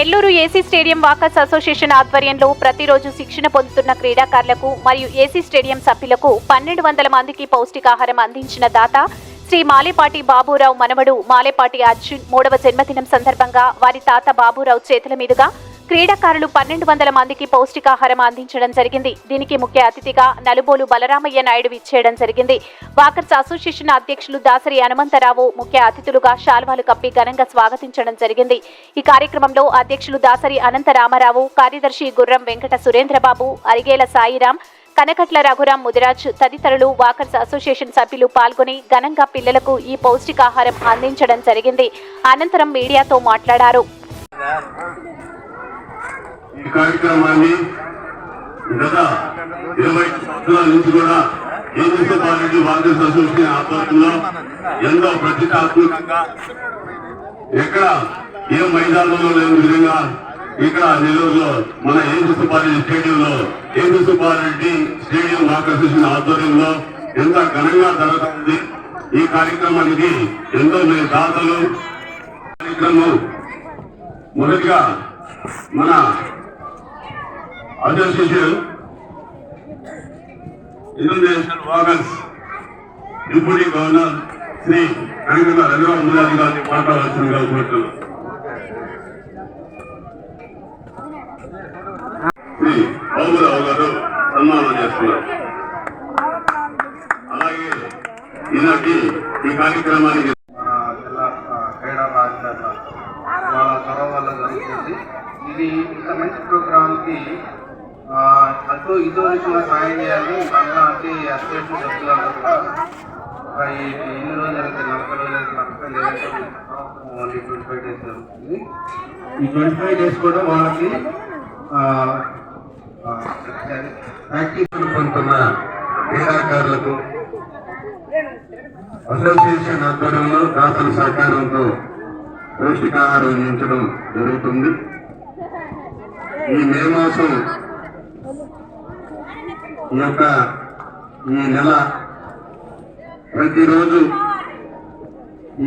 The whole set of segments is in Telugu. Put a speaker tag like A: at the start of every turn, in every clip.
A: Nellore AC stadium walkers association ఆధ్వర్యంలో ప్రతిరోజు శిక్షణ పొందుతున్న క్రీడాకారులకు మరియు ఏసీ స్టేడియం సభ్యులకు 1200 మందికి పౌష్టికాహారం అందించిన దాత శ్రీ మాలేపాటి బాబురావు మనవడు మాలేపాటి అర్జున్ 3వ జన్మదినం సందర్భంగా వారి తాత బాబురావు చేతుల మీదుగా క్రీడాకారులు 1200 మందికి పౌష్టికాహారం అందించడం జరిగింది. దీనికి ముఖ్య అతిథిగా నలుబోలు బలరామయ్య నాయుడు విచ్చేయడం జరిగింది. వాకర్స్ అసోసియేషన్ అధ్యక్షులు దాసరి హనుమంతరావు ముఖ్య అతిథులుగా శాల్వాలు కప్పి ఘనంగా స్వాగతించడం జరిగింది. ఈ కార్యక్రమంలో అధ్యక్షులు దాసరి అనంతరామారావు, కార్యదర్శి గుర్రం వెంకట సురేంద్రబాబు, అరిగేల సాయిరాం, కనకట్ల రఘురాం ముదిరాజ్ తదితరులు వాకర్స్ అసోసియేషన్ సభ్యులు పాల్గొని ఘనంగా పిల్లలకు ఈ పౌష్టికాహారం అందించడం జరిగింది. అనంతరం మీడియాతో మాట్లాడారు.
B: ఈ కార్యక్రమాన్ని గత 20 సంవత్సరాల నుంచి కూడా ఏజెన్సీ పార్టీ వాకర్స్ అసోసియేషన్ ఆధ్వర్యంలో ఎంతో ప్రతిష్టాత్మకంగా ఎక్కడ ఏ మైదానంలో లేని విధంగా ఇక్కడ నెల్లూరులో మన ఏజెన్సీ పార్టీ స్టేడియంలో agency party stadium walkers association ఆధ్వర్యంలో ఎంత ఘనంగా జరుగుతుంది. ఈ కార్యక్రమానికి ఎంతో మంది దాతలు కార్యక్రమం మొదటిగా మన association international walkers deputy governor Shri Kanakatla Raghuram Mudiraj గారిని మాట్లాడాల్సిందిగా కోరుతున్నాను. శ్రీ బాబురావు గారు సన్మానం చేస్తున్నారు. అలాగే ఈనాటి ఈ కార్యక్రమానికి
C: జిల్లా క్రీడా రాజధాని వాళ్ళ చొరవ వల్ల జరుగుతుంది. ఇది ఇంత మంచి ప్రోగ్రామ్కి అటు ఇటు కూడా సాయం చేయాలి. అలాంటి అసోసియేషన్ సభ్యులందరూ కూడా ఎన్ని రోజులు అయితే 40 రోజులు అయితే 40 లేదంటే ఓన్లీ 25 డేస్ జరుగుతుంది. ఈ 25 డేస్ కూడా వాళ్ళకి
B: ప్రాక్టీస్ పొందుతున్న క్రీడాకారులకు అసోసియేషన్ ఆధ్వర్యంలో దాతల సహకారంతో పౌష్టికాహారం అందించడం జరుగుతుంది. ఈ మే మాసం ఈ నెల ప్రతిరోజు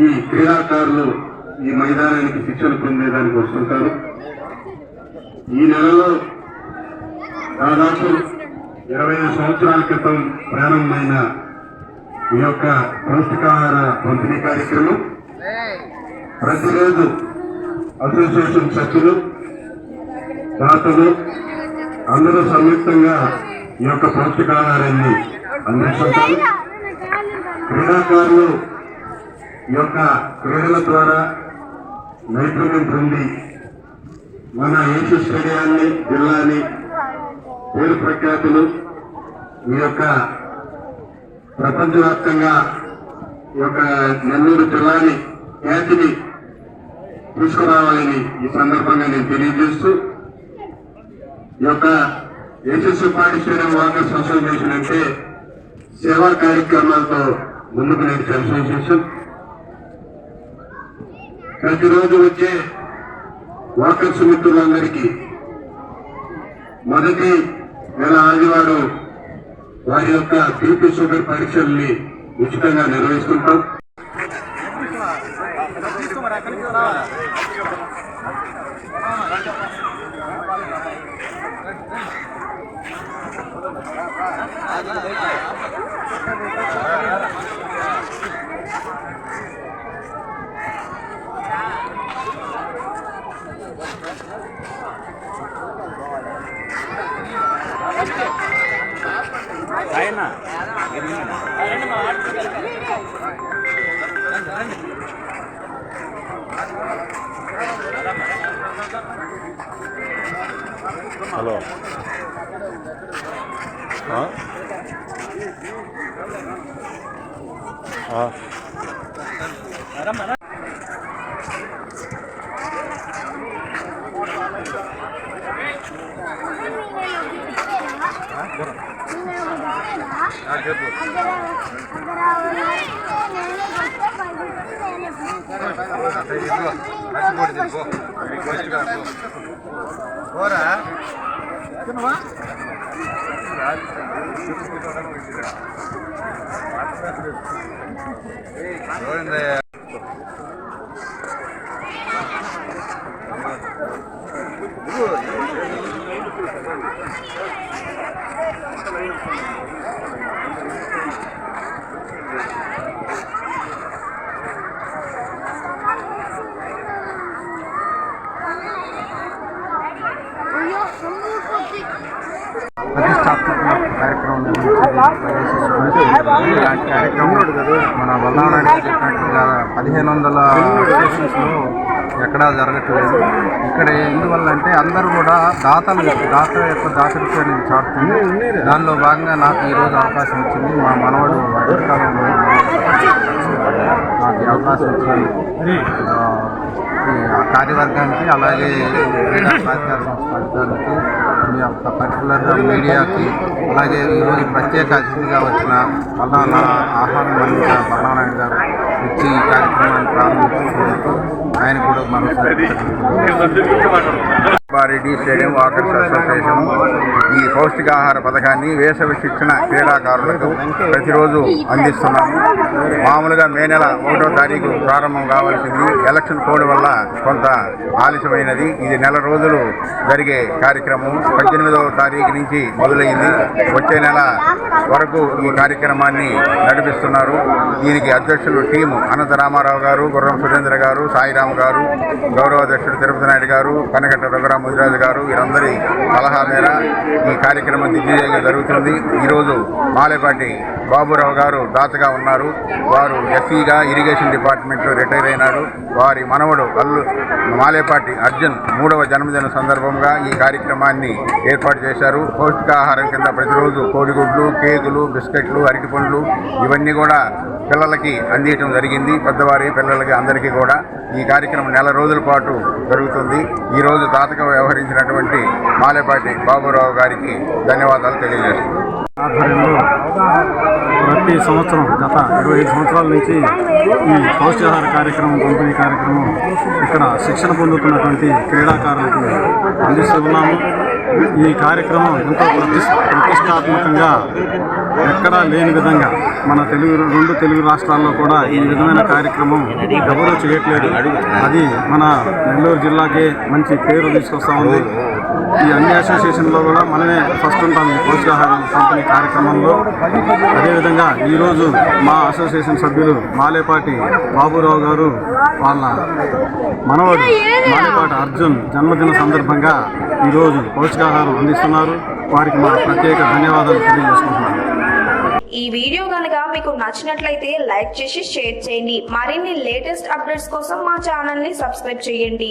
B: ఈ క్రీడాకారులు ఈ మైదానానికి శిక్షణ పొందేదానికి వస్తుంటారు. ఈ నెలలో దాదాపు 25 సంవత్సరాల క్రితం ప్రారంభమైన ఈ యొక్క పౌష్టికాహార పంపిణీ కార్యక్రమం ప్రతిరోజు అసోసియేషన్ సభ్యులు దాతలు అందరూ సంయుక్తంగా ఈ యొక్క పౌష్టికాహారాన్ని అందిస్తుంటారు. క్రీడాకారులు ఈ యొక్క క్రీడల ద్వారా నైపుణ్యం పొంది మన ఏసీ స్టేడియాన్ని జిల్లాని పేరు ప్రఖ్యాతులు ఈ యొక్క ప్రపంచవ్యాప్తంగా ఈ యొక్క నెల్లూరు జిల్లాని ఖ్యాతిని తీసుకురావాలని ఈ సందర్భంగా నేను తెలియజేస్తూ ఈ యొక్క AC party stadium walkers association అంటే సేవా కార్యక్రమాలతో ముందుకు నడిచే అసోసియేషన్. ప్రతిరోజు వచ్చే వాకర్స్ మిత్రులందరికీ మొదటి నెల ఆదివారం వారి యొక్క బీపీ షుగర్ పరీక్షల్ని ఉచితంగా నిర్వహిస్తుంటాం.
D: హలో
C: చారిత్రాత్మక కార్యక్రమం నిర్వహించేది ఇలాంటి కార్యక్రమం మన వల్లానాయుడు చెప్పినట్టుగా 1500 స్టేషన్స్లో ఎక్కడా జరగట్లేదు. ఇక్కడ ఎందువల్ల అంటే అందరూ కూడా దాత యొక్క దాతృత్వాన్ని చాటుతుంది. దానిలో భాగంగా నాకు ఈరోజు అవకాశం వచ్చింది. మా మనవడు అమెరికాలో నాకు ఈ అవకాశం వచ్చింది. ఆ కార్యవర్గానికి అలాగే క్రీడా ప్రాధికార సంస్థ అధికారులకి మీ యొక్క పర్టికులర్గా మీడియాకి అలాగే ఈరోజు ప్రత్యేక అతిథిగా వచ్చిన ఆహ్వానం అందించిన బలనారాయణ గారు వచ్చి ఈ కార్యక్రమాన్ని ప్రారంభించినందుకు ఆయన కూడా మరోసారి రెడ్డి స్టేడియం వాకర్స్ అసోసియేషన్ ఈ పౌష్టికాహార పథకాన్ని వేసవి శిక్షణ క్రీడాకారులకు ప్రతిరోజు అందిస్తున్నాము. మామూలుగా మే నెల 1వ తారీఖు ప్రారంభం కావాల్సింది ఎలక్షన్ కోడ్ వల్ల కొంత ఆలస్యమైనది. ఇది నెల రోజులు జరిగే కార్యక్రమం 18వ తారీఖు నుంచి మొదలైంది. వచ్చే నెల వరకు ఈ కార్యక్రమాన్ని నడిపిస్తున్నారు. దీనికి అధ్యక్షులు టీము అనంత రామారావు గారు, గుర్రం సురేంద్ర గారు, సాయిరామ్ గారు, గౌరవ అధ్యక్షుడు తిరుపతి నాయుడు గారు, కనకట్ట రఘురామ ముదిరాజు గారు వీరందరి సలహా మేర ఈ కార్యక్రమం దిగ్విజయంగా జరుగుతుంది. ఈరోజు మాలేపాటి బాబురావు గారు దాతగా ఉన్నారు. వారు ఎస్సీగా ఇరిగేషన్ డిపార్ట్మెంట్లో రిటైర్ అయినాడు. వారి మనవడు మాలేపాటి అర్జున్ 3వ జన్మదిన సందర్భంగా ఈ కార్యక్రమాన్ని ఏర్పాటు చేశారు. పౌష్టికాహారం కింద ప్రతిరోజు కోడిగుడ్లు, కేకులు, బిస్కెట్లు, అరటిపండ్లు ఇవన్నీ కూడా పిల్లలకి అందించడం జరిగింది. పెద్దవారి పిల్లలకి అందరికీ కూడా ఈ కార్యక్రమం నెల రోజుల పాటు జరుగుతుంది. ఈరోజు దాతగా వ్యవహరించినటువంటి మాలేపాటి బాబురావు గారికి ధన్యవాదాలు తెలియజేస్తున్నాను.
E: ఆధ్వర్యంలో ప్రతి సంవత్సరం గత 25 సంవత్సరాల నుంచి ఈ పౌష్టికాహార కార్యక్రమం పంపిణీ కార్యక్రమం ఇక్కడ శిక్షణ పొందుతున్నటువంటి క్రీడాకారులకు అందిస్తూ ఉన్నాము. ఈ కార్యక్రమం ఎంతో ప్రతిష్టాత్మకంగా ఎక్కడా లేని విధంగా మన రెండు తెలుగు రాష్ట్రాల్లో కూడా ఈ విధమైన కార్యక్రమం ఎవరూ చేయట్లేదు. అది మన నెల్లూరు జిల్లాకే మంచి పేరు తీసుకొస్తా ఉంది. ఈ అన్ని అసోసియేషన్లో కూడా మనమే ఫస్ట్ ఉంటాం ఈ పౌష్టికాహారం పంపిణీ కార్యక్రమంలో. అదేవిధంగా ఈరోజు మా అసోసియేషన్ సభ్యులు మాలేపాటి బాబురావు గారు వాళ్ళ మనవడు మాలేపాటి అర్జున్ జన్మదిన సందర్భంగా ఈరోజు పౌష్టికాహారం అందిస్తున్నారు. వారికి మా ప్రత్యేక ధన్యవాదాలు తెలియజేసుకుంటున్నాను.
F: ఈ వీడియో కనుక మీకు నచ్చినట్లయితే లైక్ చేసి షేర్ చేయండి. మరిన్ని లేటెస్ట్ అప్డేట్స్ కోసం మా ఛానల్ ని సబ్స్క్రైబ్ చేయండి.